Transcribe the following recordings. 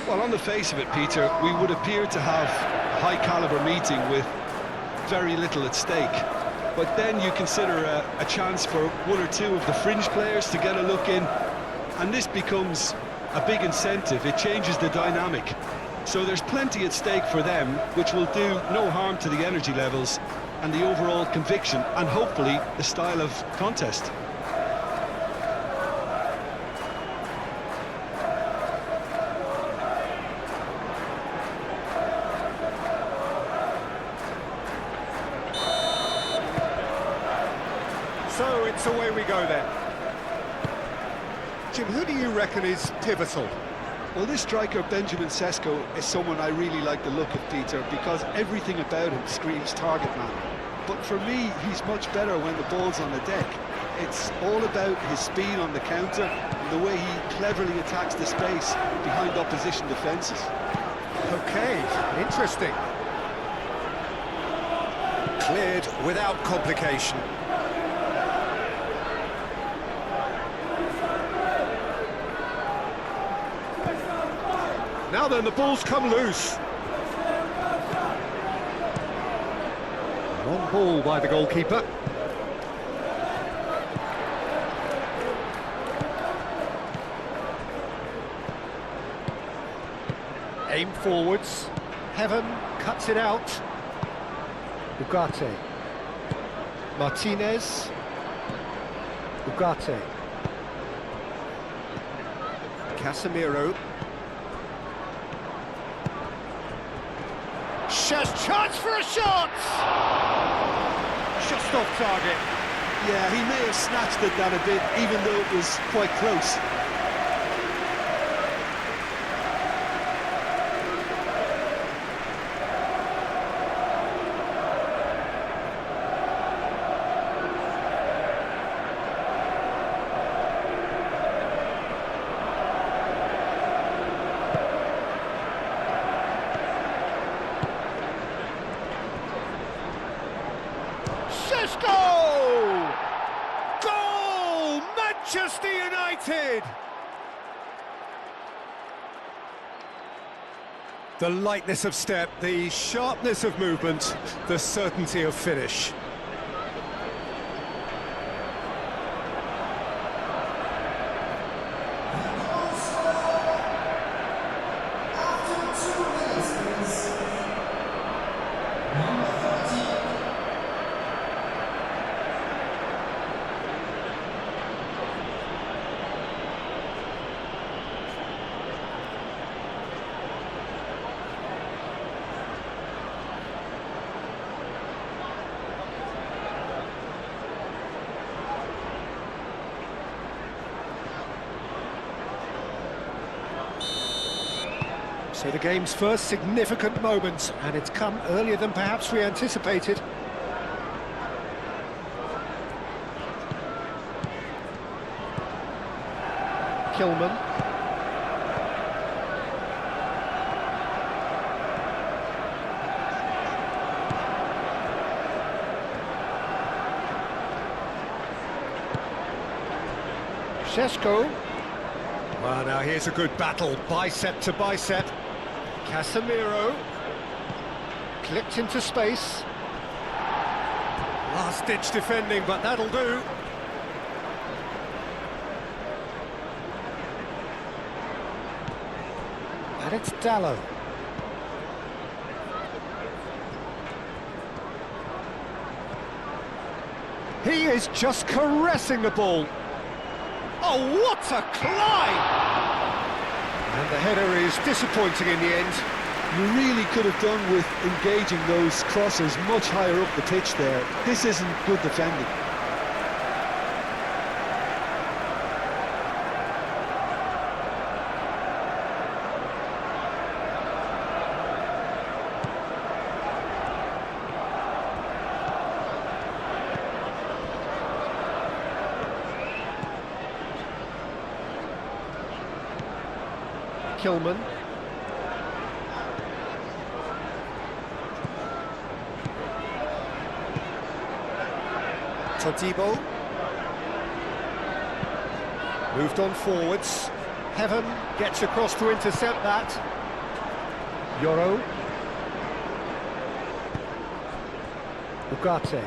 Well, on the face of it, Peter, we would appear to have a high-caliber meeting with very little at stake. But then you consider a chance for one or two of the fringe players to get a look in, and this becomes a big incentive. It changes the dynamic. So there's plenty at stake for them, which will do no harm to the energy levels and the overall conviction, and hopefully the style of contest. So it's away we go then. Jim, who do you reckon is pivotal? Well, this striker, Benjamin Sesko, is someone I really like the look of, Peter, because everything about him screams target man. But for me, he's much better when the ball's on the deck. It's all about his speed on the counter and the way he cleverly attacks the space behind opposition defences. Okay, interesting. Cleared without complication. Now then, the ball's come loose. Long ball by the goalkeeper. Aim forwards. Heaven cuts it out. Ugarte. Martinez. Ugarte. Casemiro. Chance for a shot! Just off target. Yeah, he may have snatched at that a bit, even though it was quite close. Goal! Manchester United! The lightness of step, the sharpness of movement, the certainty of finish. So the game's first significant moment, and it's come earlier than perhaps we anticipated. Kilman. Sesko. Well, now here's a good battle, bicep to bicep. Casemiro, clipped into space. Last-ditch defending, but that'll do. And it's Dallo. He is just caressing the ball. Oh, what a climb! And the header is disappointing in the end. You really could have done with engaging those crossers much higher up the pitch there. This isn't good defending. Kilman. Todibo. Moved on forwards. Heaven gets across to intercept that. Yoro. Ugarte.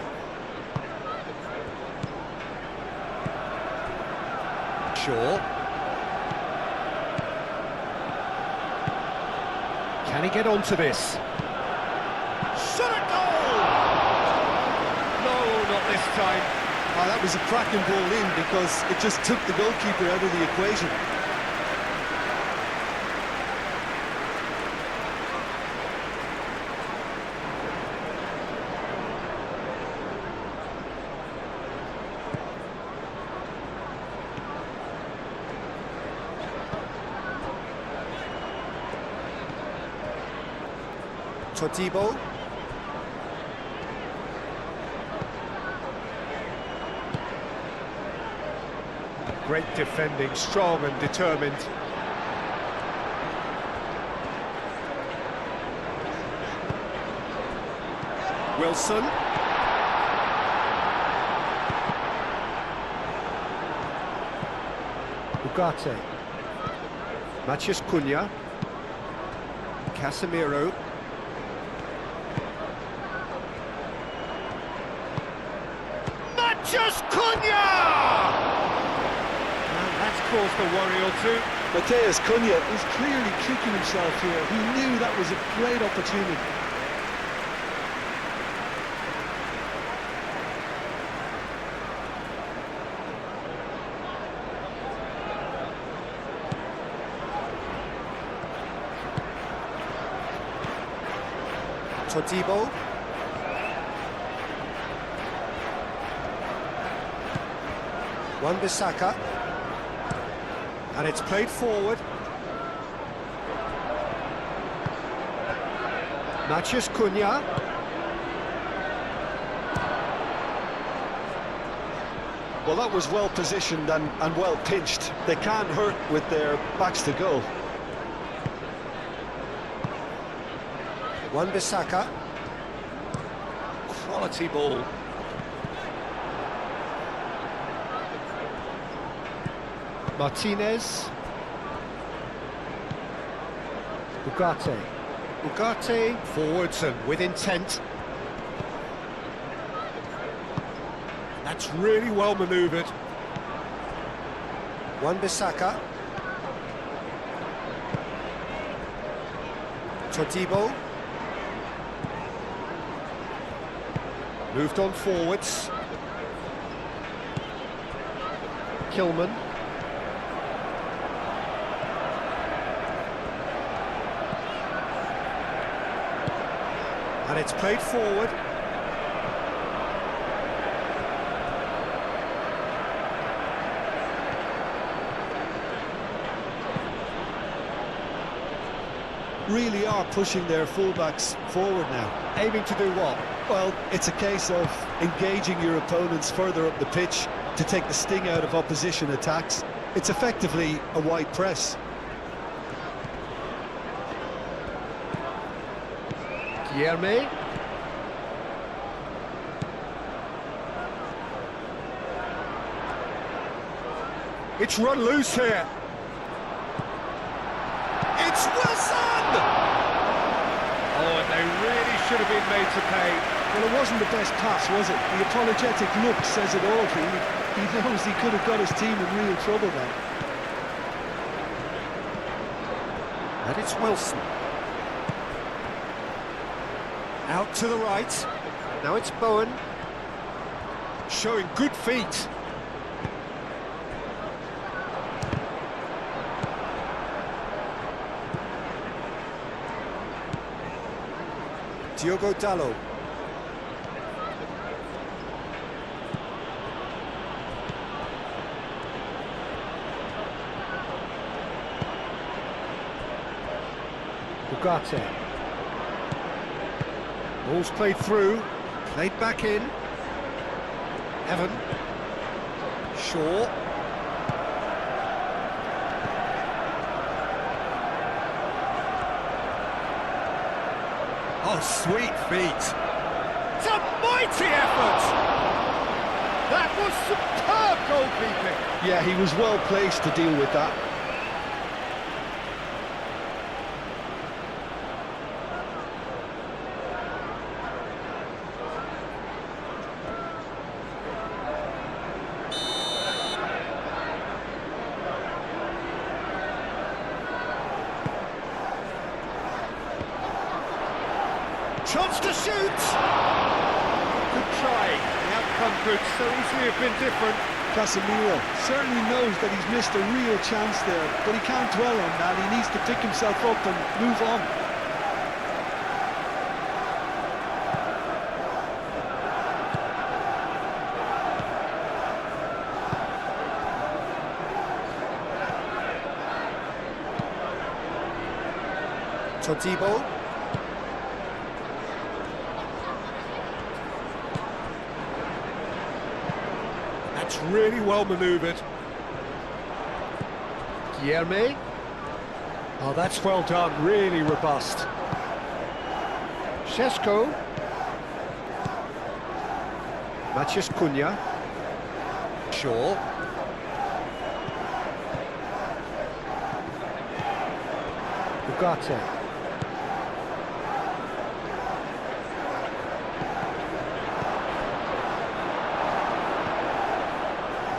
Shaw. Can he get onto this? Shot at goal! No, not this time. Oh, that was a cracking ball in because it just took the goalkeeper out of the equation. Todibo. Great defending, strong and determined. Wilson. Ugarte. Matheus Cunha. Casemiro. Matheus Cunha! And that's caused a worry or two. Matheus Cunha is clearly kicking himself here. He knew that was a great opportunity. Todibo. Wan-Bissaka. And it's played forward. Matheus Cunha. Well, that was well positioned and well pinched. They can't hurt with their backs to goal. Wan-Bissaka. Quality ball. Martinez. Ugarte. Ugarte forwards and with intent. That's really well manoeuvred. Wan-Bissaka. Todibo. Moved on forwards. Kilman. And it's played forward. Really are pushing their fullbacks forward now. Aiming to do what? Well, it's a case of engaging your opponents further up the pitch to take the sting out of opposition attacks. It's effectively a wide press. Guilherme. It's run loose here. It's Wilson! Oh, and they really should have been made to pay. Well, it wasn't the best pass, was it? The apologetic look says it all. He knows he could have got his team in real trouble then. And it's Wilson. Out to the right. Now it's Bowen. Showing good feet. Diogo Dalot. Ugarte. Ball's played through, played back in. Evan. Shaw. Oh, sweet feet. It's a mighty effort! That was superb goalkeeping. Yeah, he was well placed to deal with that. Chance to shoot! Good try. The outcome could so easily have been different. Casemiro certainly knows that he's missed a real chance there, but he can't dwell on that. He needs to pick himself up and move on. Todibo. That's really well manoeuvred. KYRGYZ. Oh, that's well done, really robust. Šeško. Maciej Cunha. Shaw. Ugarte.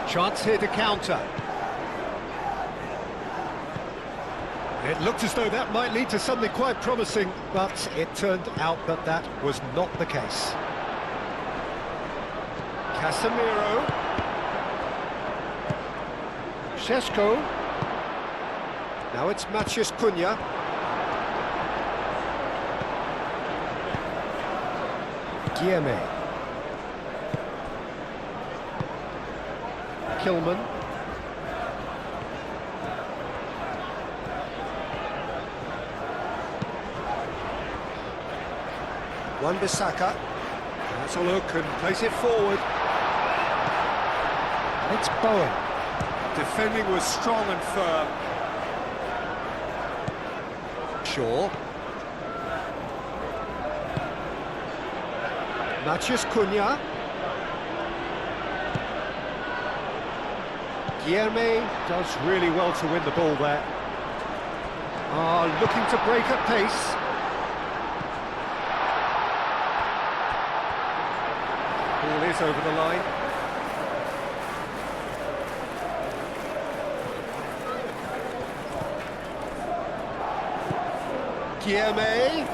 Chance here to counter. It looked as though that might lead to something quite promising, but it turned out that that was not the case. Casemiro. Šeško. Now it's Maciej Cunha. KYRGYZ. Kilman. Wan-Bissaka. That's a look and plays it forward. And it's Bowen. Defending was strong and firm. Shaw. Maciej Cunha. KYRGYZ does really well to win the ball there. Looking to break at pace. Ball is over the line. KYRGYZ.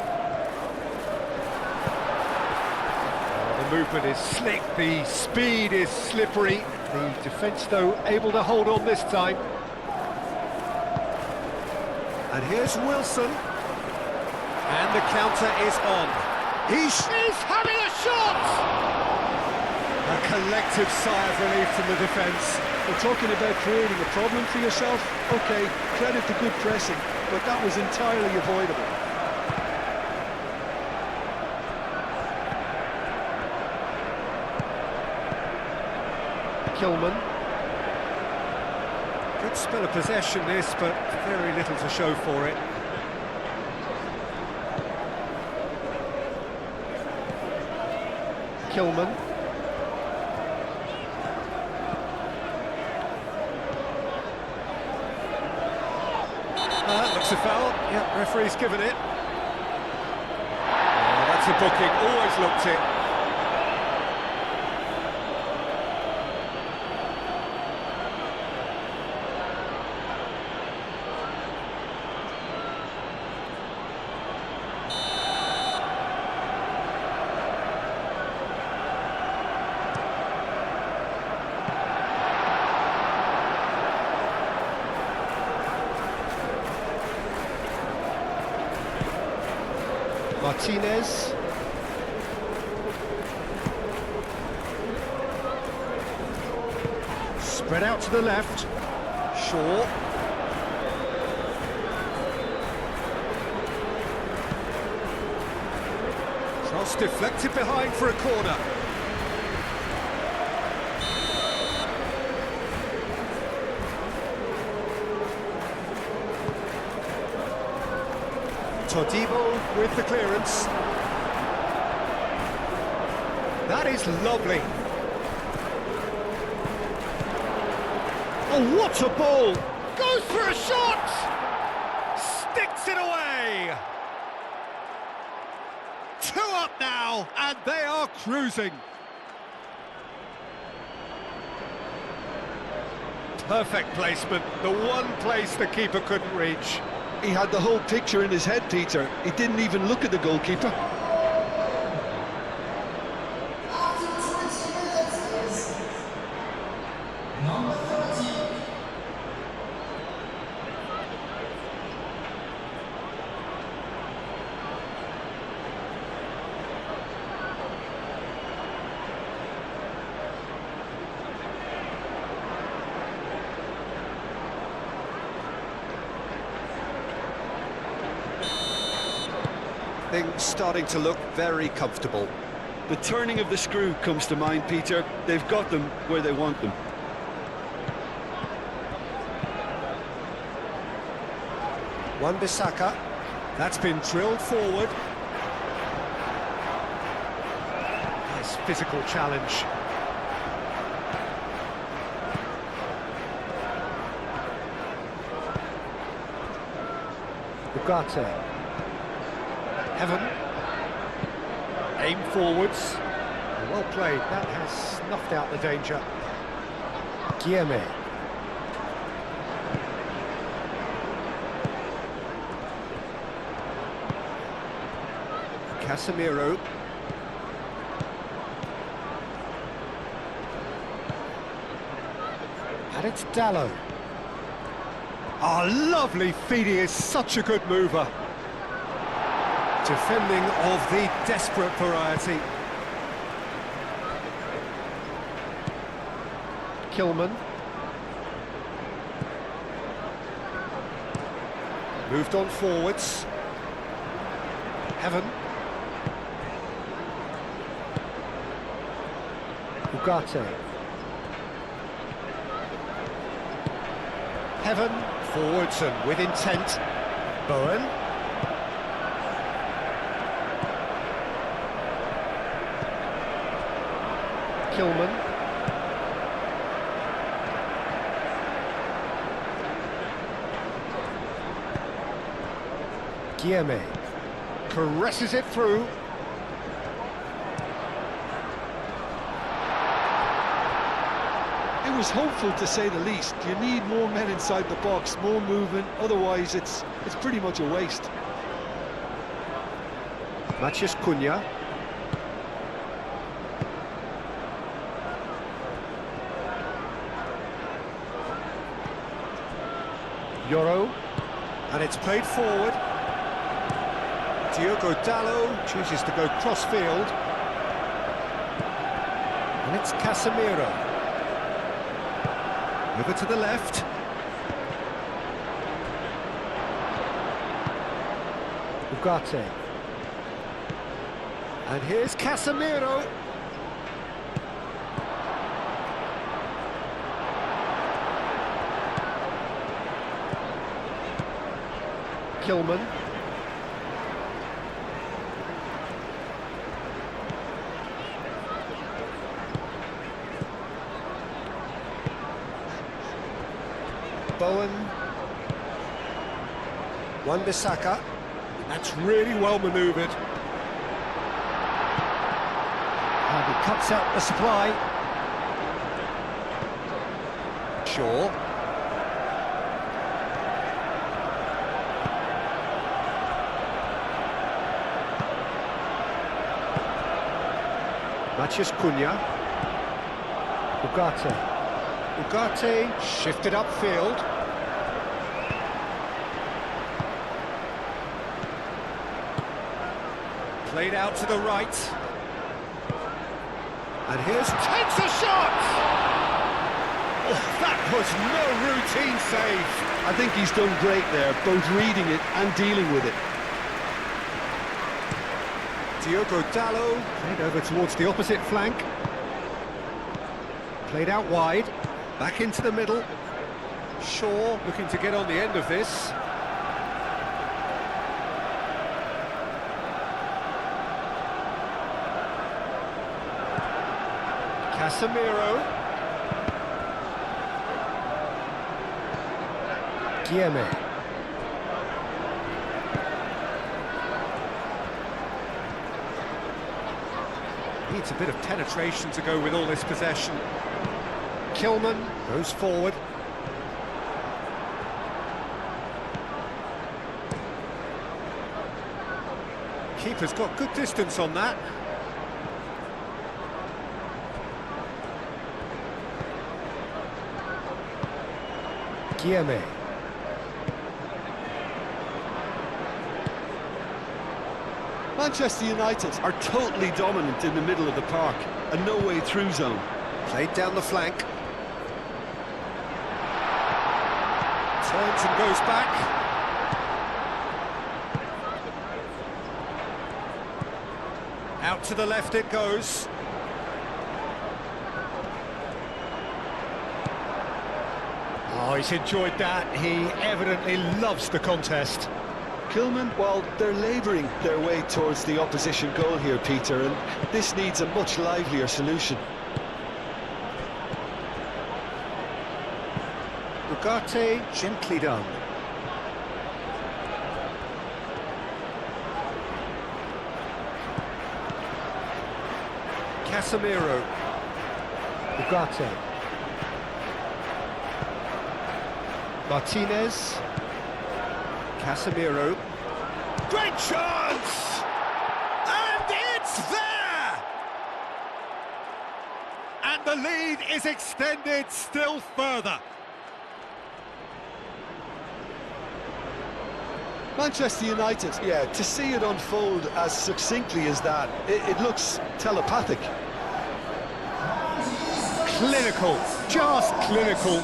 The movement is slick, the speed is slippery. The defence, though, able to hold on this time. And here's Wilson. And the counter is on. He's having a shot! A collective sigh of relief from the defence. We're talking about creating a problem for yourself. OK, credit to good pressing, but that was entirely avoidable. Kilman. Good spell of possession this, but very little to show for it. Kilman. Looks a foul. Yeah, referee's given it. Oh, that's a booking, always looked it. Martinez. Spread out to the left. Shaw. Cross deflected behind for a corner. Todibo with the clearance. That is lovely. Oh, what a ball! Goes for a shot! Sticks it away! 2 up now, and they are cruising. Perfect placement, the one place the keeper couldn't reach. He had the whole picture in his head, Peter. He didn't even look at the goalkeeper. Things starting to look very comfortable. The turning of the screw comes to mind, Peter. They've got them where they want them. Wan-Bissaka. That's been drilled forward. Nice physical challenge. Ugarte. Heaven. Aim forwards. Well played. That has snuffed out the danger. Guillemets. Casemiro. And it's Dalot. Oh, lovely feed. He is such a good mover. Defending of the desperate variety. Kilman. Moved on forwards. Heaven. Ugarte. Heaven. Forwards and with intent. Bowen. Kilman. Guillemets caresses it through. It was hopeful, to say the least. You need more men inside the box, more movement, otherwise it's pretty much a waste. Matheus Cunha. Yoro. And it's played forward. Diogo Dalot chooses to go cross-field. And it's Casemiro. Over to the left. Ugarte. And here's Casemiro. Kilman. Bowen. Wan-Bissaka. That's really well manoeuvred. And he cuts out the supply. Shaw. Matheus Cunha. Ugarte. Ugarte shifted upfield. Played out to the right. And here's... takes a shot! Oh, that was no routine save. I think he's done great there, both reading it and dealing with it. Diogo Dalot played over towards the opposite flank. Played out wide. Back into the middle. Shaw looking to get on the end of this. Casemiro. Guillemets. Needs a bit of penetration to go with all this possession. Kilman goes forward. Keeper's got good distance on that. Guillemets. Manchester United are totally dominant in the middle of the park, a no-way through zone. Played down the flank. Turns and goes back. Out to the left it goes. Oh, he's enjoyed that. He evidently loves the contest. Kilman, well, they're labouring their way towards the opposition goal here, Peter, and this needs a much livelier solution. Ugarte, gently done. Casemiro. Ugarte. Martinez. Casemiro. Great chance! And it's there! And the lead is extended still further. Manchester United, yeah, to see it unfold as succinctly as that, it looks telepathic. Clinical, just clinical.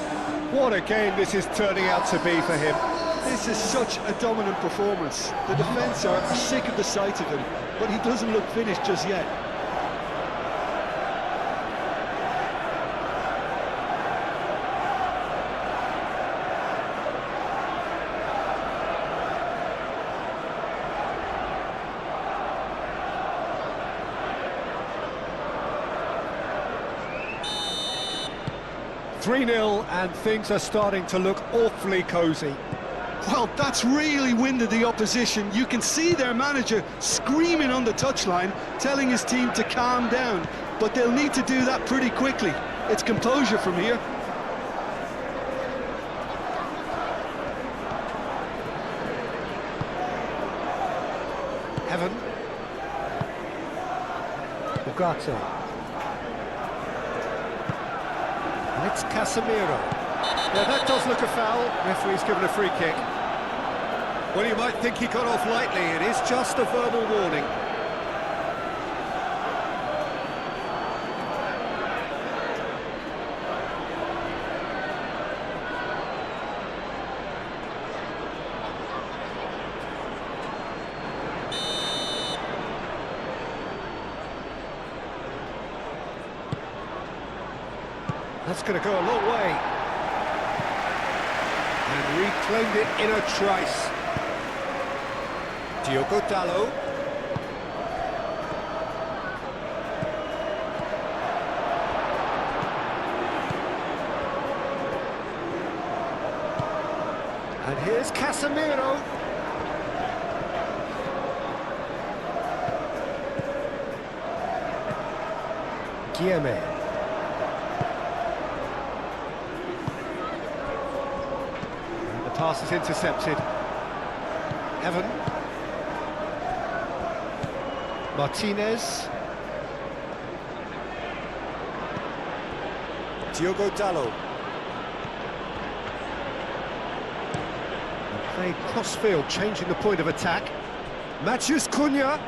What a game this is turning out to be for him. This is such a dominant performance. The defence are sick of the sight of him, but he doesn't look finished just yet. (3-0) and things are starting to look awfully cosy. Well, that's really winded the opposition. You can see their manager screaming on the touchline, telling his team to calm down. But they'll need to do that pretty quickly. It's composure from here. Evan. Ugarte. And it's Casemiro. Yeah, that does look a foul. Referee's given a free kick. Well, you might think he got off lightly. It is just a verbal warning. That's going to go a long way. And reclaimed it in a trice. Diogo Dalot. And here's Casemiro. Guillemets. And the pass is intercepted. Evan. Martinez. Diogo Dalot. Played cross-field, changing the point of attack. Matheus Cunha.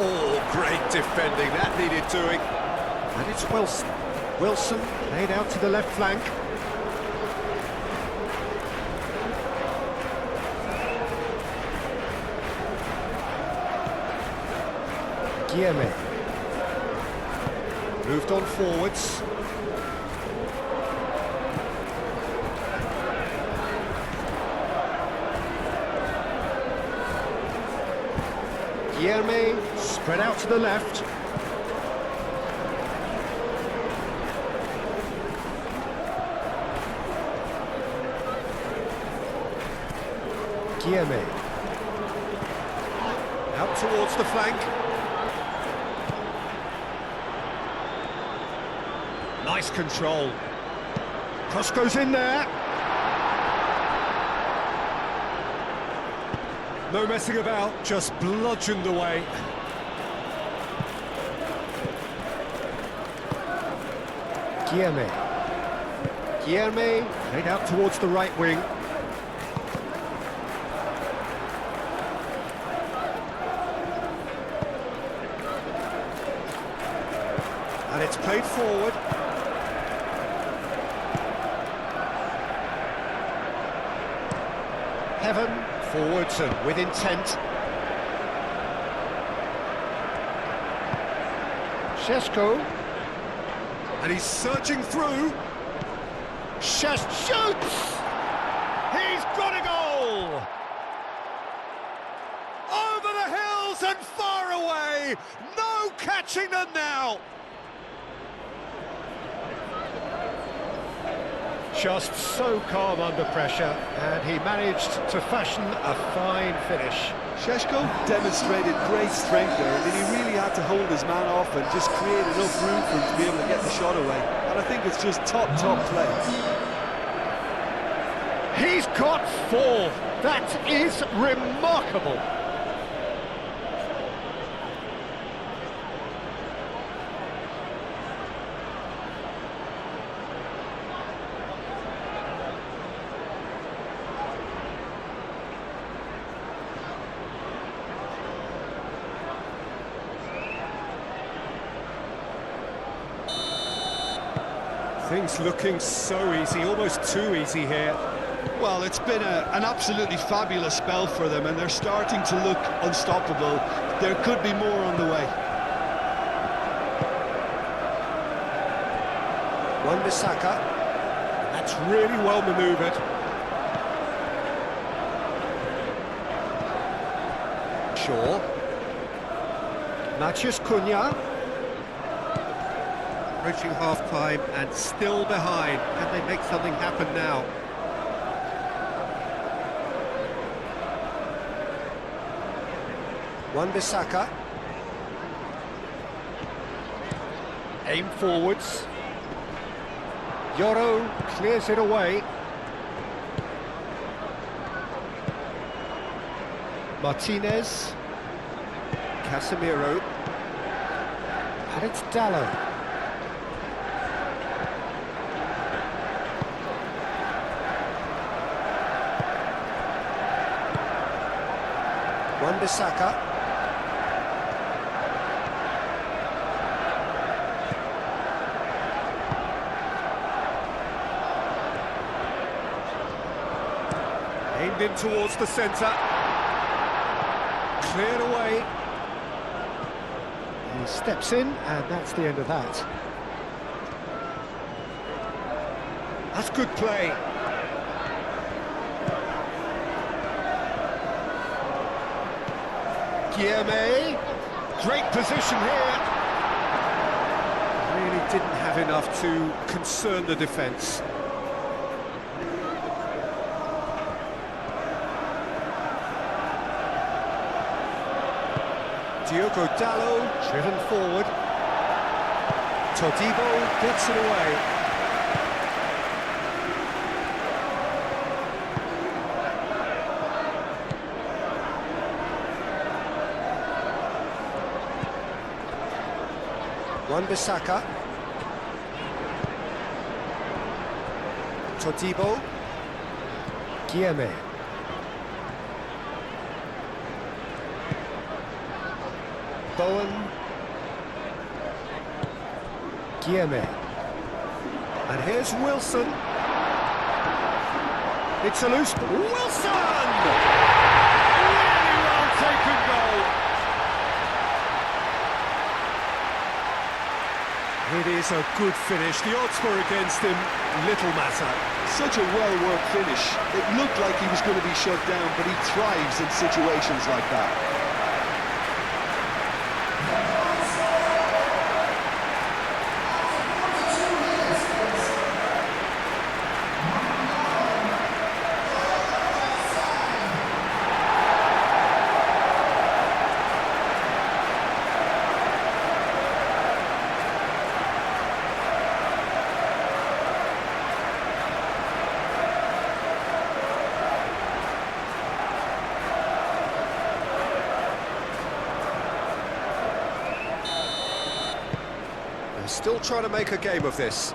Oh, great defending, that needed doing. And it's Wilson. Wilson laid out to the left flank. Guillemets. Moved on forwards. Guillemets spread out to the left. Guillemets. Out towards the flank. Nice control. Cross goes in there. No messing about, just bludgeoned away. Guillemets. Guillemets laid out towards the right wing. And it's played forward. Heaven, forwards and with intent. Šeško. And he's surging through. Just shoots! He's got a goal! Over the hills and far away! No catching them now! Just so calm under pressure, and he managed to fashion a fine finish. Šeško demonstrated great strength there. I mean, he really had to hold his man off and just create enough room for him to be able to get the shot away. And I think it's just top play. He's got 4. That is remarkable. Things looking so easy, almost too easy here. Well, it's been an absolutely fabulous spell for them, and they're starting to look unstoppable. There could be more on the way. Wan-Bissaka. That's really well manoeuvred. Shaw. Matheus Cunha. Approaching half-time and still behind. Can they make something happen now? Wan-Bissaka. Aim forwards. Yoro clears it away. Martinez. Casemiro. And it's Dalot. Wan-Bissaka. Aimed in towards the centre. Cleared away. He steps in, and that's the end of that. That's good play. Guilherme, great position here. Really didn't have enough to concern the defence. Diogo Dalot, driven forward. Todibo gets it away. Wan-Bissaka. Todibo. Guilherme. Bowen. Guilherme. And here's Wilson. It's a loose... Wilson! Really well taken goal. It is a good finish. The odds were against him. Little matter. Such a well-worked finish. It looked like he was going to be shut down, but he thrives in situations like that. Still trying to make a game of this.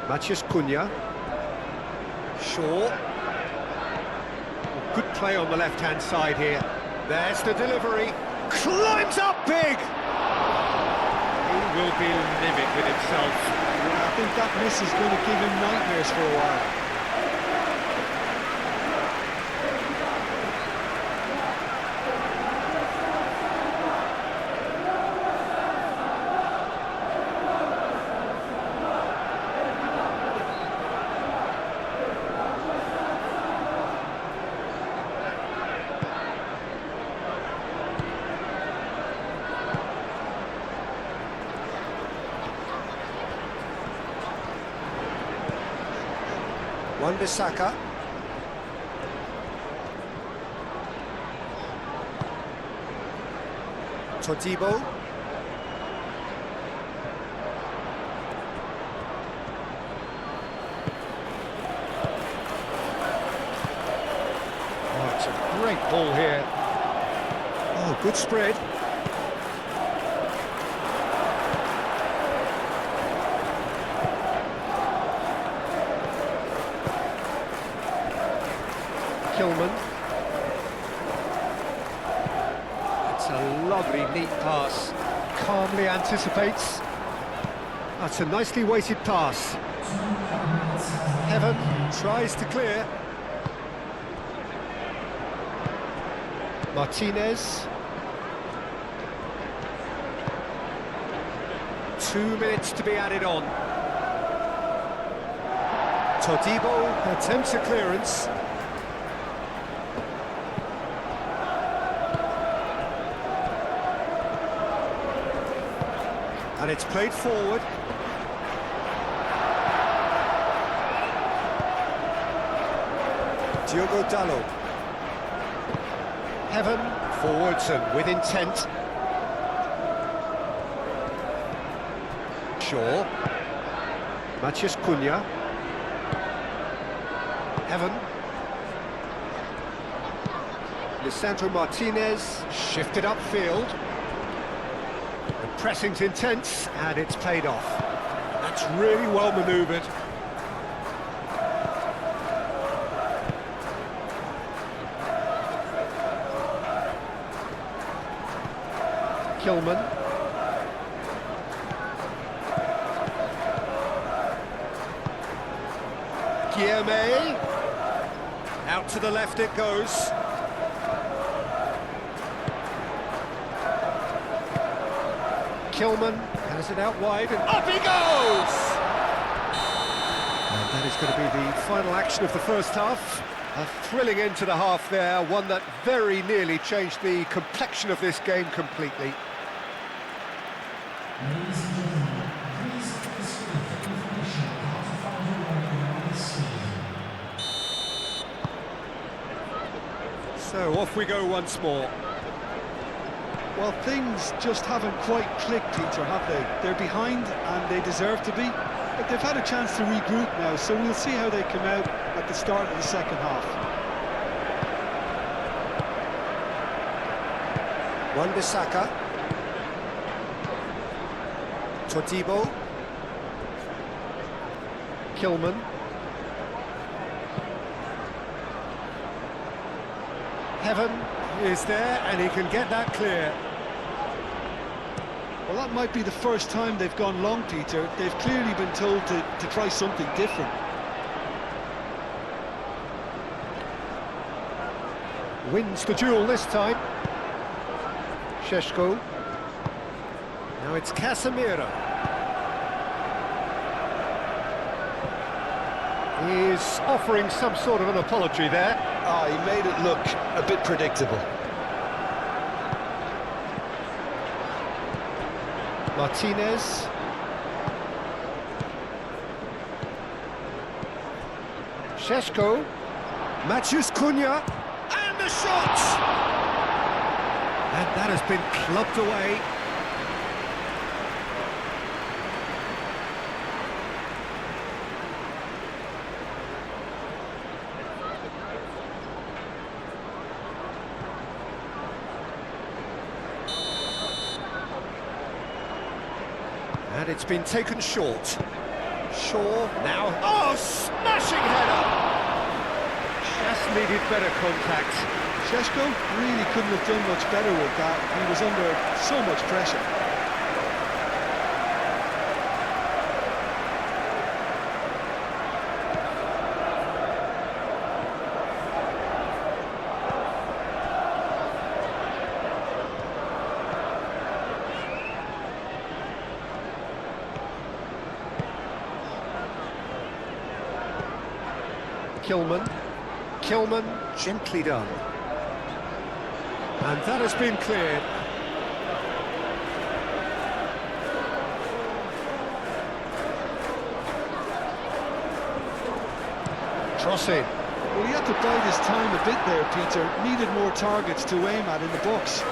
Matheus Cunha. Shaw. Good play on the left-hand side here. There's the delivery. Climbs up big! He will be livid with himself. Yeah, I think that miss is going to give him nightmares for a while. Wan-Bissaka. Todibo. Oh, it's a great ball here. Oh, good spread. Kilman. It's a lovely, neat pass. Calmly anticipates. That's a nicely weighted pass. Heaven tries to clear. Martinez. 2 minutes to be added on. Todibo attempts a clearance. And it's played forward. Diogo Dalot. Heaven forwards and with intent. Shaw. Matheus Cunha. Heaven. Lisandro Martinez shifted upfield. The pressing's intense and it's paid off. That's really well manoeuvred. Kilman. Guilherme. Out to the left it goes. Kilman has it out wide and up he goes! And that is going to be the final action of the first half. A thrilling end to the half there, one that very nearly changed the complexion of this game completely. So off we go once more. Well, things just haven't quite clicked, Peter, have they? They're behind and they deserve to be, but they've had a chance to regroup now, so we'll see how they come out at the start of the second half. Wan-Bissaka. Todibo. Kilman. Heaven is there and he can get that clear. Well, that might be the first time they've gone long, Peter. They've clearly been told to try something different. Wins the duel this time. Šeško. Now it's Casemiro. He's offering some sort of an apology there. Ah, he made it look a bit predictable. Martinez. Šeško. Matheus Cunha. And the shot! And that has been clubbed away. And it's been taken short. Shaw now. Oh, smashing header! Just needed better contact. Šeško really couldn't have done much better with that. He was under so much pressure. Kilman, gently done. And that has been cleared. Cross in. Well, he had to bide his time a bit there, Peter. Needed more targets to aim at in the box.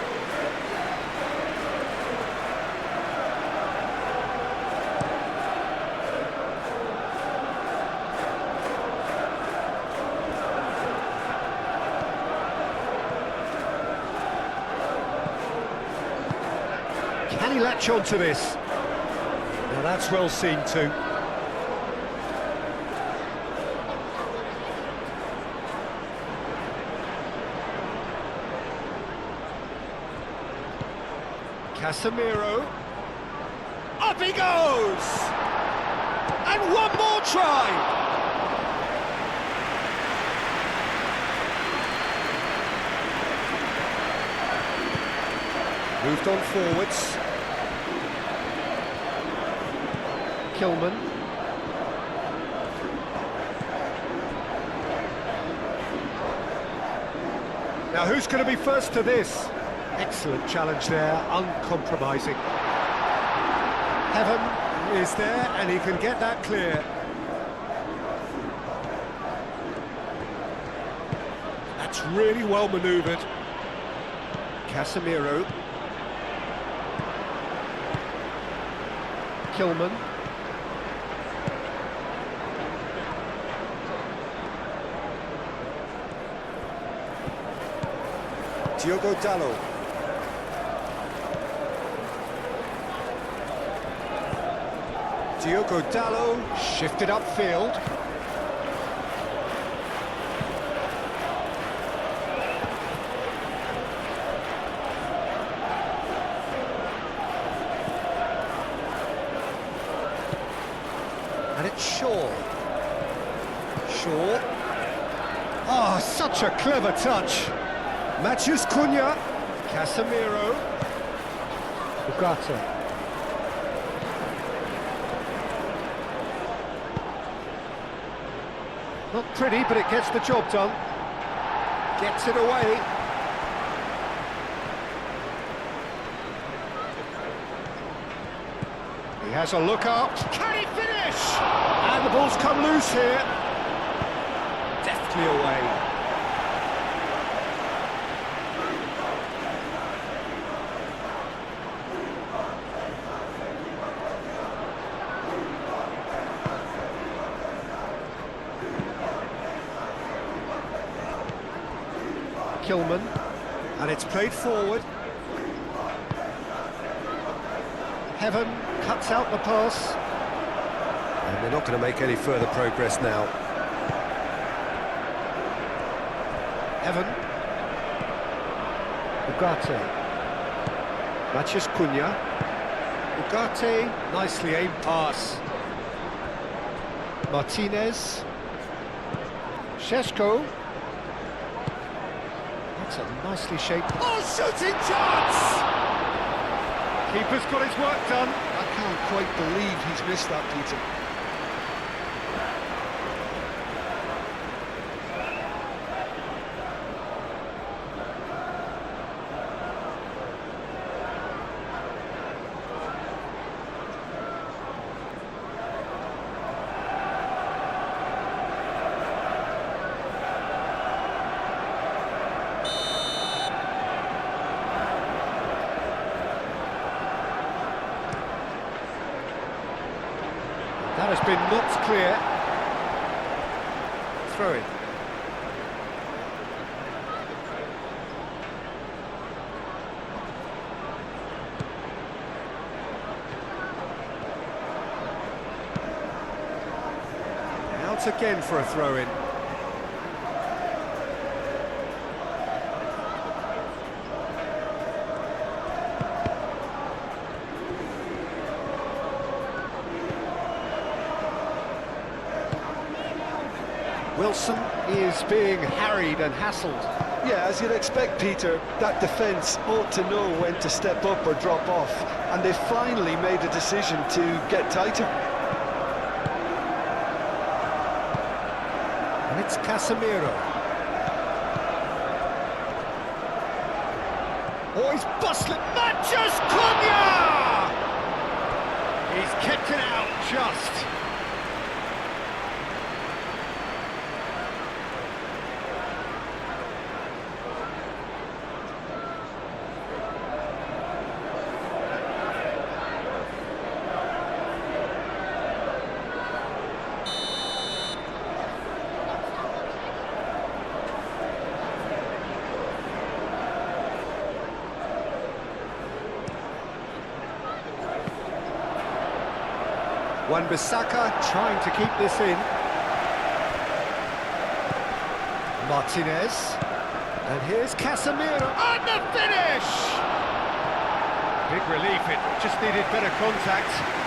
Can he latch on to this? Now that's well seen too. Casemiro. Up he goes! And one more try! Moved on forwards. Kilman. Now who's going to be first to this? Excellent challenge there, uncompromising. Heaven is there and he can get that clear. That's really well manoeuvred. Casemiro. Kilman. Diogo Dalot. Diogo Dalot shifted upfield. And it's Shaw. Shaw. Oh, such a clever touch. Matheus Cunha. Casemiro. Ugarte. Not pretty, but it gets the job done. Gets it away. He has a look up. Can he finish? And the ball's come loose here. Deftly away. Kilman, and it's played forward. Heaven cuts out the pass. And they're not going to make any further progress now. Heaven. Ugarte. Matheus Cunha. Ugarte, nicely aimed pass. Martinez. Šeško. That's a nicely shaped... Oh, shooting chance! Keeper's got his work done. I can't quite believe he's missed that, Peter. That has been knocked clear. Throw in. Out again for a throw in. Wilson is being harried and hassled. Yeah, as you'd expect, Peter, that defence ought to know when to step up or drop off, and they've finally made a decision to get tighter. And it's Casemiro. Oh, he's bustling. Matheus Cunha! He's kept it out just. Wan-Bissaka trying to keep this in. Martinez. And here's Casemiro. And the finish! Big relief, it just needed better contact.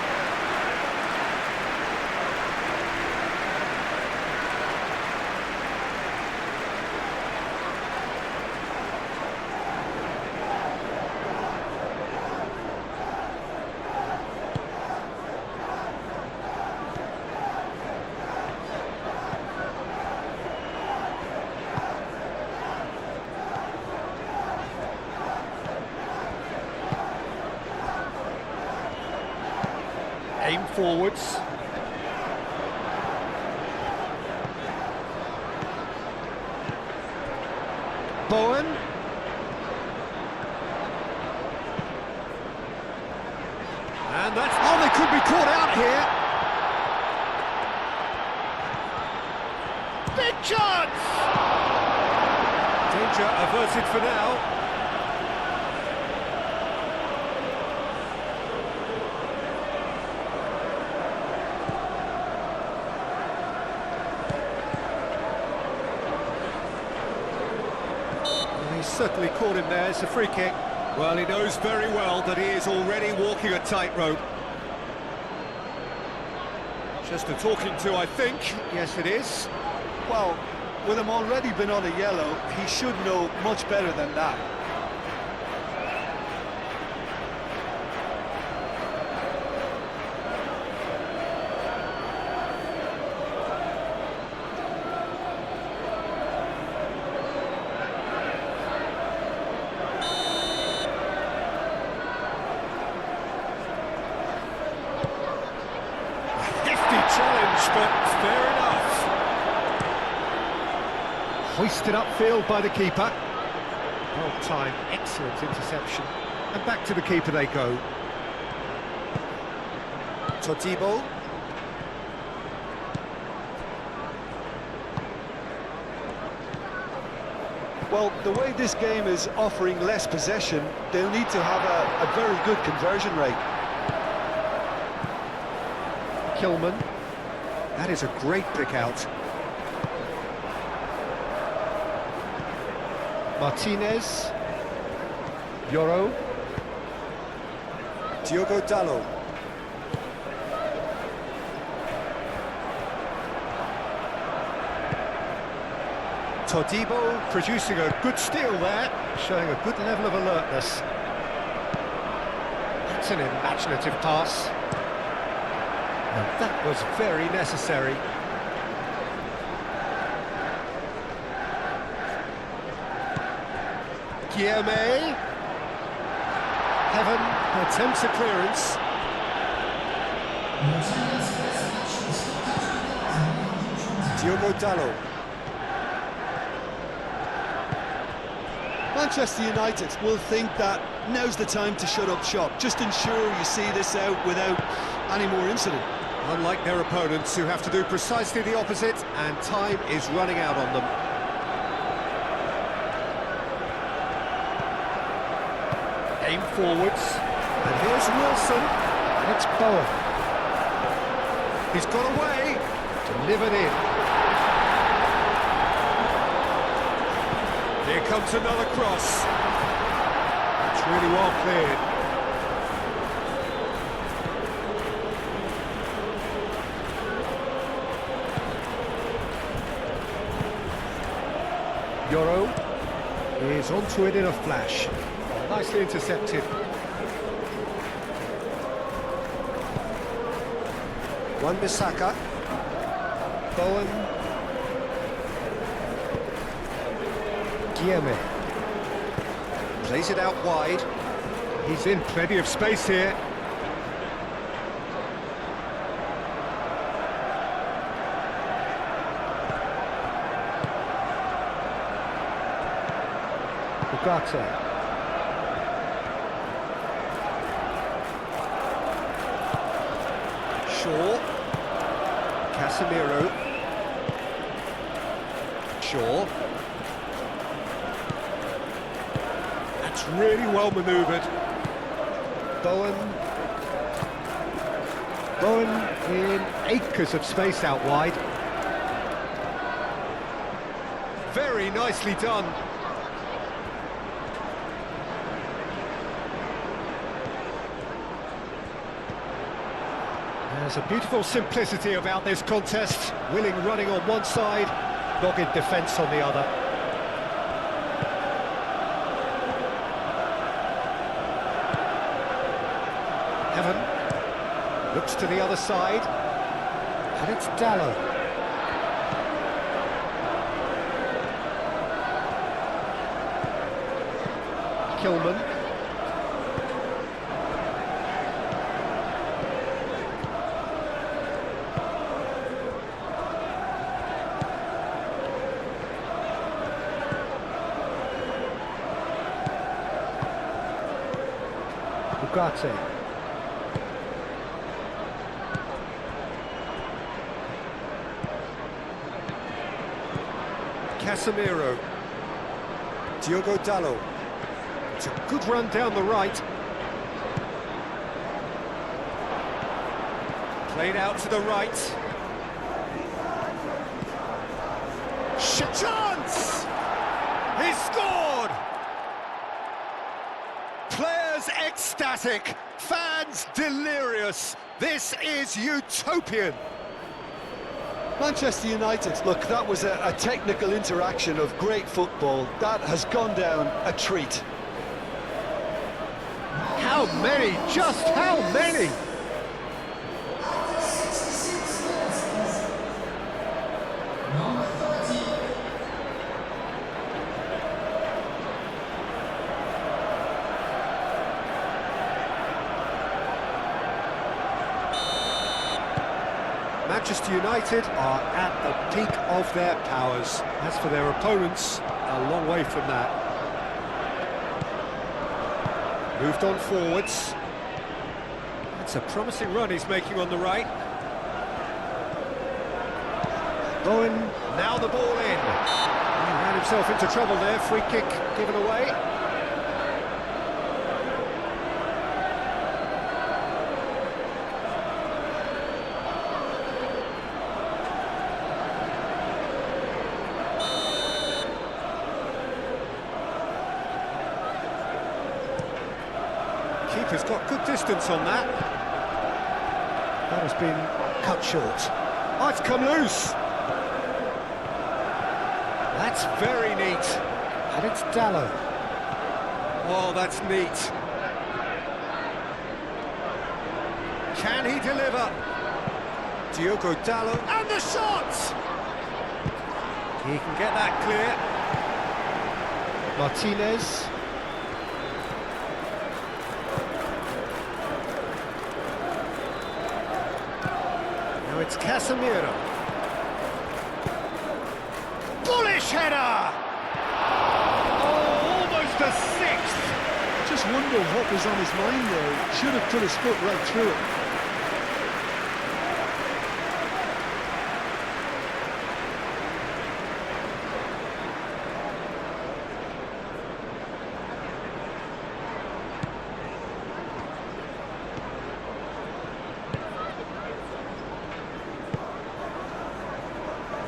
Aim forwards. Bowen. And that's... Oh, they could be caught out here. Big chance! Danger averted for now. Certainly caught him there. It's a free kick. Well, he knows very well that he is already walking a tightrope. Just a talking to, I think. Yes, it is. Well, with him already been on a yellow, he should know much better than that. Challenge, but fair enough. Hoisted upfield by the keeper. Well timed, excellent interception. And back to the keeper they go. Todibo. Well, the way this game is offering less possession, they'll need to have a very good conversion rate. Kilman. That is a great pick out. Martinez. Yoro. Diogo Dalot. Todibo producing a good steal there, showing a good level of alertness. That's an imaginative pass. And that was very necessary. Guilherme. Heaven attempts a clearance. Diogo Dalot. Manchester United will think that now's the time to shut up shop. Just ensure you see this out without any more incident. Unlike their opponents, who have to do precisely the opposite, and time is running out on them. Aim forwards, and here's Wilson, and it's Bowen. He's got away, delivered in. Here comes another cross. It's really well cleared. Yoro is onto it in a flash. Nicely intercepted. Wan-Bissaka. Bowen. Guilherme. Plays it out wide. He's in plenty of space here. Ugarte. Shaw. Casemiro. Shaw. That's really well manoeuvred. Bowen. Bowen in acres of space out wide. Very nicely done. There's a beautiful simplicity about this contest. Willing running on one side, dogged defence on the other. Heaven looks to the other side, and it's Dallow. Kilman. Ugarte. Casemiro. Diogo Dallo. It's a good run down the right. Played out to the right. Chance! He's scored! Players ecstatic, fans delirious. This is utopian. Manchester United, look, that was a technical interaction of great football. That has gone down a treat. How many? Just how many? Manchester United are at the peak of their powers. As for their opponents, a long way from that. Moved on forwards. That's a promising run he's making on the right. Bowen, now the ball in. He ran himself into trouble there, free kick given away. Keeper's got good distance on that. That has been cut short. Oh, it's come loose. That's very neat. And it's Dallow. Oh, that's neat. Can he deliver? Diogo Dallow, and the shot! He can get that clear. Martinez. Now it's Casemiro. Bullish header! Oh, almost a sixth! Just wonder what was on his mind there. Should have put his foot right through it.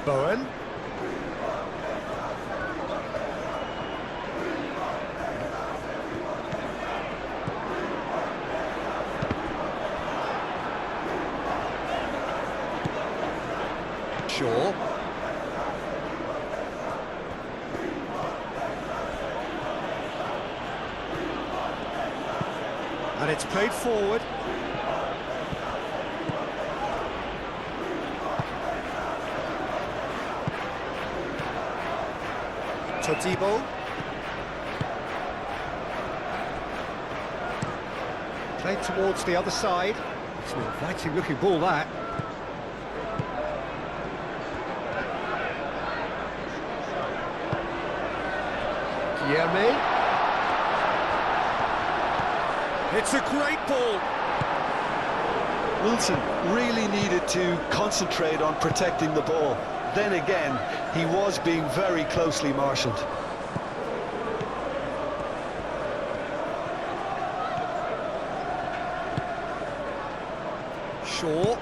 Bowen. Shaw. And it's played forward. Todibo. Played towards the other side. It's an inviting looking ball, that. Guilherme. It's a great ball. Wilson really needed to concentrate on protecting the ball. Then again, he was being very closely marshalled. Shaw.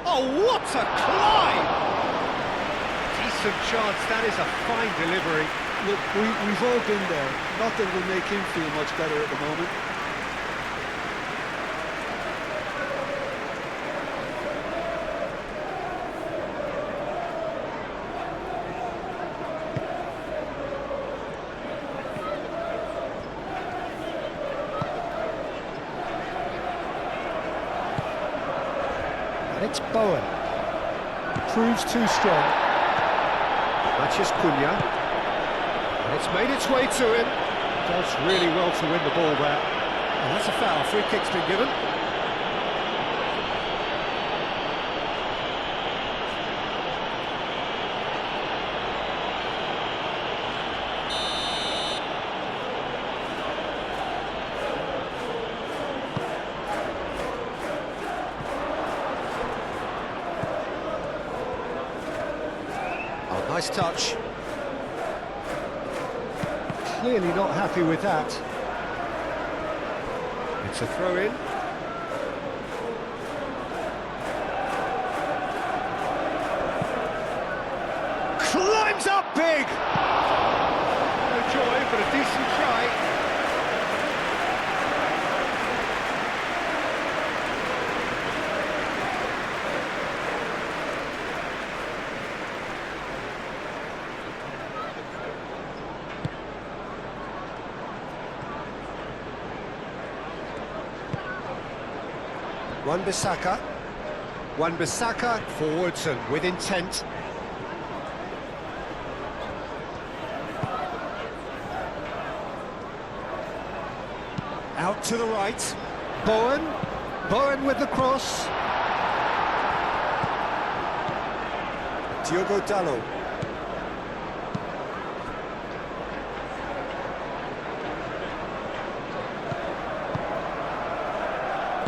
Oh, what a climb! Decent chance, that is a fine delivery. Look, we've all been there. Nothing will make him feel much better at the moment. And it's Bowen. Proves too strong. KYRGYZ. And it's made its way to him. Does really well to win the ball there. And that's a foul. Free kick's been given. Oh, nice touch. Clearly not happy with that. It's a throw-in. Climbs up big! No joy, but a decent try. Wan-Bissaka forwards and with intent. Out to the right. Bowen with the cross. Diogo Dalot.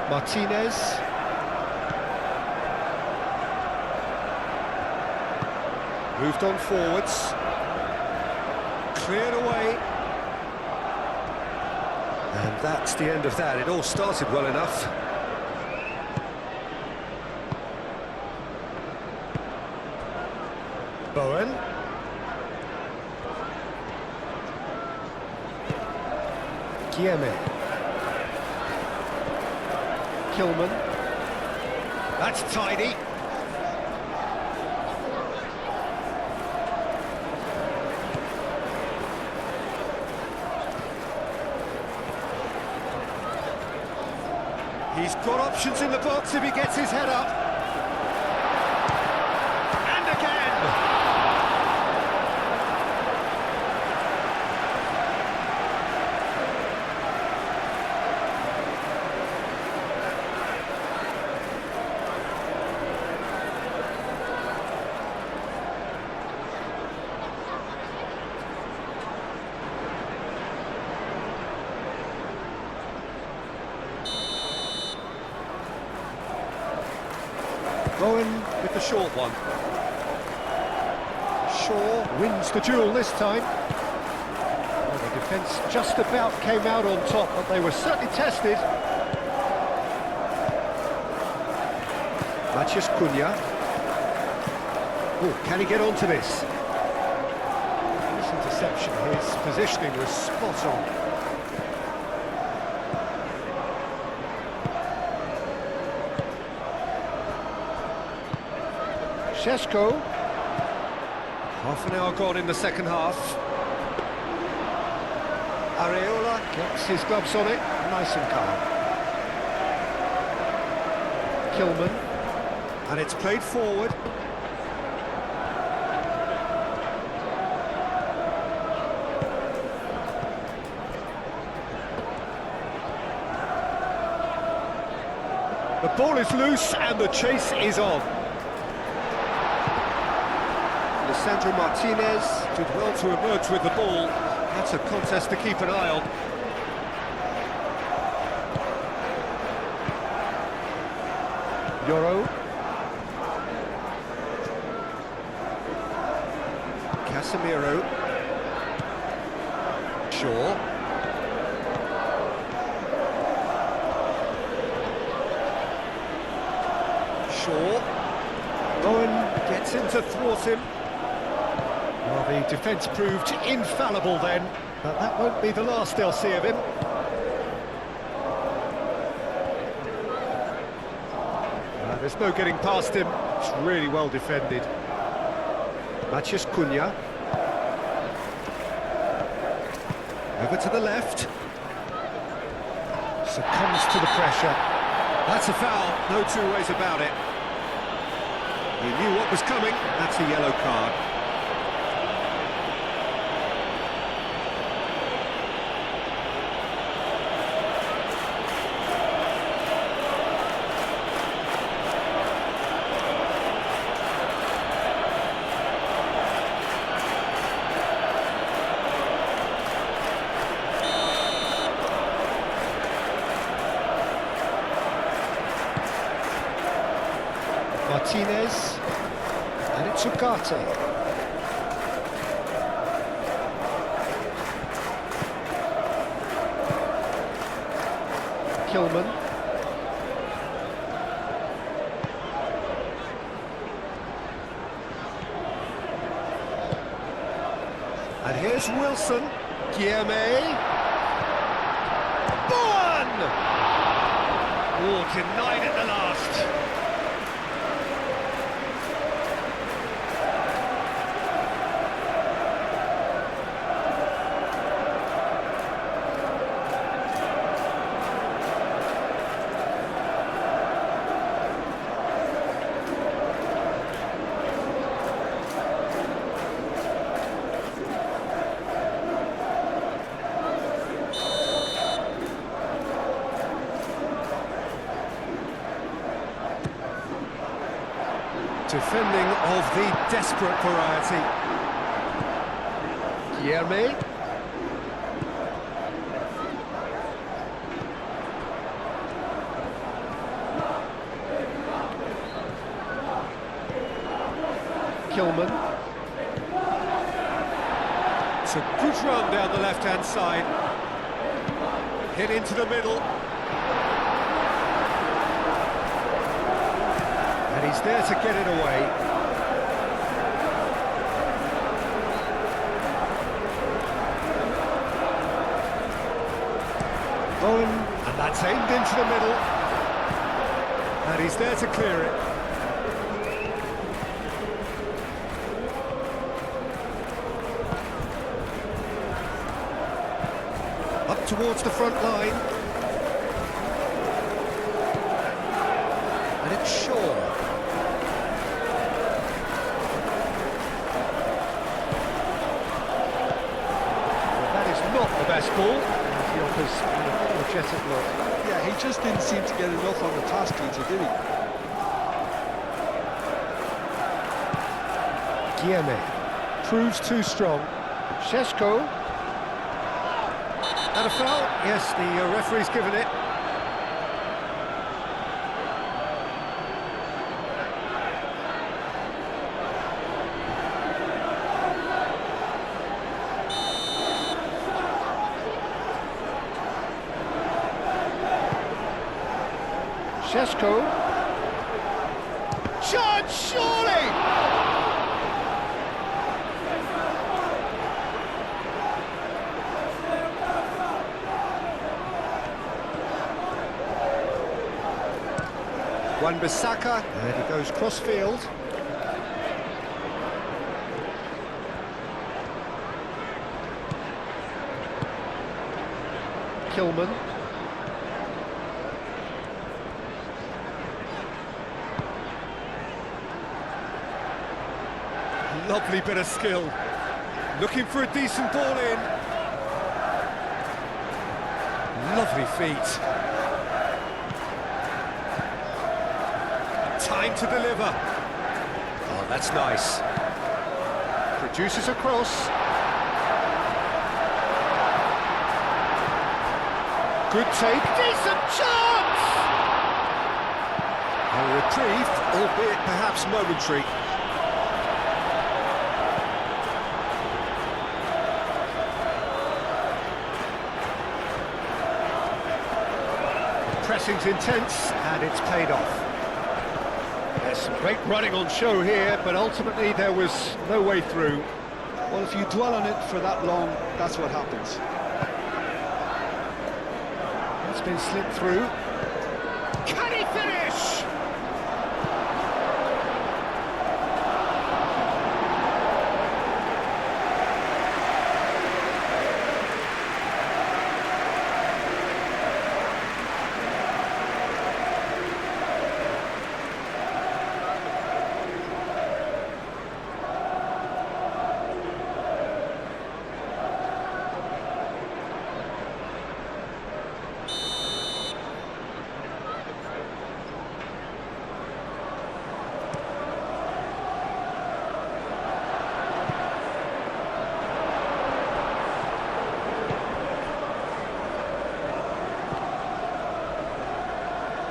Martinez. Moved on forwards. Cleared away. And that's the end of that. It all started well enough. Bowen. Guillemette. Kilman. That's tidy. He's got options in the box if he gets his head up. And again! Bowen with the short one. Shaw wins the duel this time. Well, the defence just about came out on top, but they were certainly tested. KYRGYZ. Oh, can he get onto this? This interception, his positioning was spot on. Šeško. Half an hour gone in the second half. Areola gets his gloves on it, nice and calm. Kilman, and it's played forward. The ball is loose and the chase is on. Sandro Martinez did well to emerge with the ball. That's a contest to keep an eye on. Yoro. Casemiro. Shaw. pressing to thwart him. Well, the defence proved infallible then, but that won't be the last they'll see of him. There's no getting past him. It's really well defended. Matheus Cunha. Over to the left. Succumbs to the pressure. That's a foul, no two ways about it. He knew what was coming, that's a yellow card. Martinez, and it's Ugarte. Kilman. And here's Wilson. Guilherme. Bowen! Oh, denied at the last. Defending of the desperate variety. Guilherme. Kilman. It's a good run down the left-hand side. Hit into the middle. And he's there to get it away. Bowen, and that's aimed into the middle. And he's there to clear it. Up towards the front line. And it's Shaw. Not the best ball. He offers an apologetic look. Yeah, he just didn't seem to get enough on the task, Peter, did he? Guilherme proves too strong. Šeško. And a foul. Yes, the referee's given it. Šeško. Shot, surely! Wan-Bissaka, and he goes cross-field. Kilman. Lovely bit of skill. Looking for a decent ball in. Lovely feet. Time to deliver. Oh, that's nice. Produces a cross. Good take. Decent chance! A reprieve, albeit perhaps momentary. Pressing's intense, and it's paid off. There's some great running on show here, but ultimately there was no way through. Well, if you dwell on it for that long, that's what happens. It's been slipped through. Can he finish?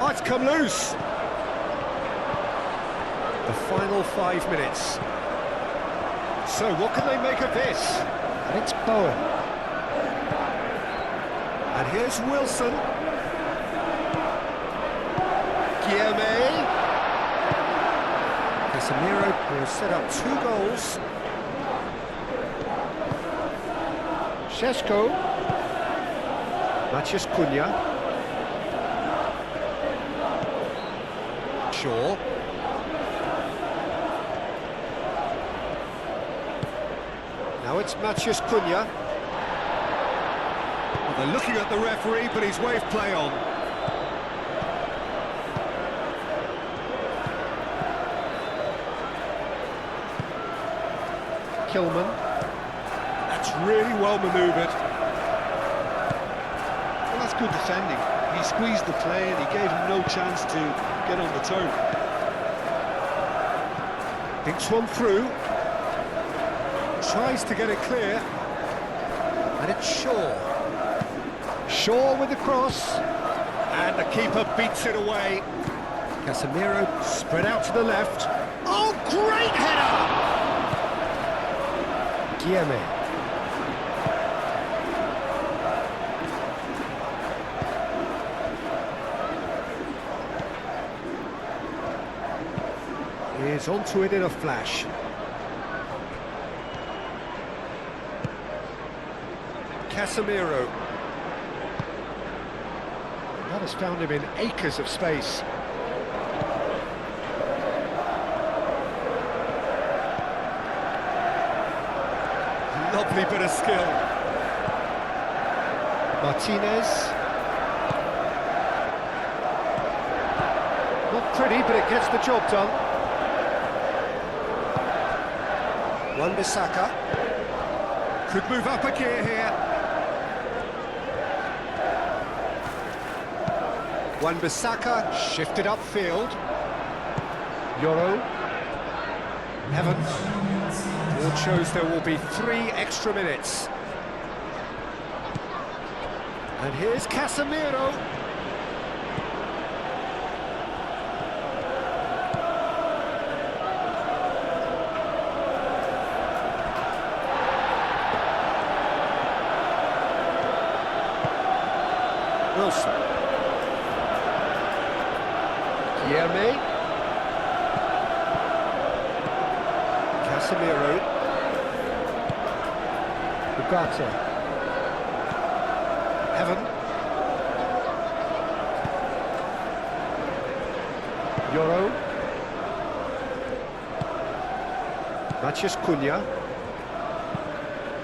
Oh, it's come loose. The final 5 minutes. So what can they make of this? And it's Bowen. And here's Wilson. Guillemets. Casemiro will set up 2 goals. Šeško. Matías Cunha. Shaw. Now it's Matías Cunha. Well, they're looking at the referee, but he's waved play on. Kilman. That's really well manoeuvred. Well, that's good defending. He squeezed the play and he gave him no chance to get on the turn. Thinks one through. Tries to get it clear. And it's Shaw. Shaw with the cross. And the keeper beats it away. Casemiro spread out to the left. Oh, great header! Guillemets. Is onto it in a flash. Casemiro. That has found him in acres of space. Lovely bit of skill. Martinez. Not pretty, but it gets the job done. Wan-Bissaka could move up a gear here. Wan-Bissaka shifted upfield. Yoro. Evans. Board shows there will be 3 extra minutes. And here's Casemiro. Wilson. Guillemets. Casemiro. Ugarte. Evan. Yoro. Matías Cunha.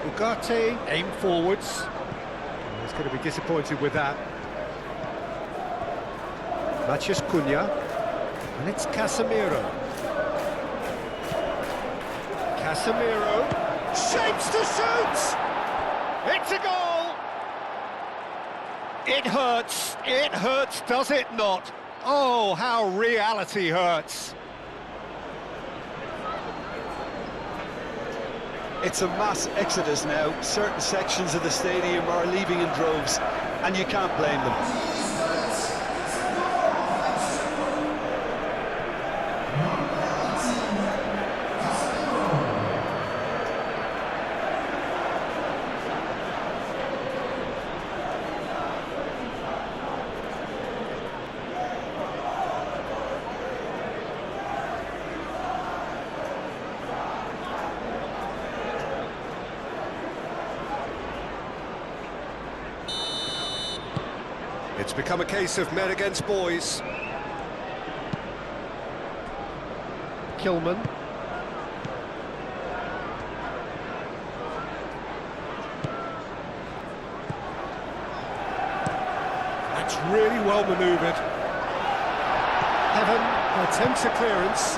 Ugarte aim forwards. He's going to be disappointed with that. Matías Cunha, and it's Casemiro. Casemiro shapes to shoot! It's a goal! It hurts, does it not? Oh, how reality hurts. It's a mass exodus now. Certain sections of the stadium are leaving in droves, and you can't blame them. It's become a case of men against boys. Kilman. That's really well manoeuvred. Heaven attempts a clearance.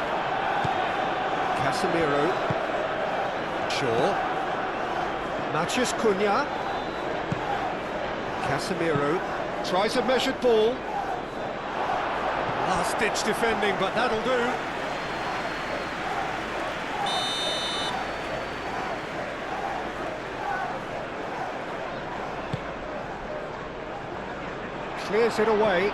Casemiro. Shaw. Matheus Cunha. Casemiro tries a measured ball. Last-ditch defending, but that'll do. Clears it away.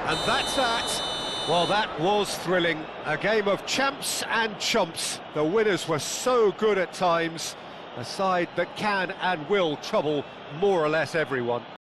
And that's that. Well, that was thrilling. A game of champs and chumps. The winners were so good at times. A side that can and will trouble more or less everyone.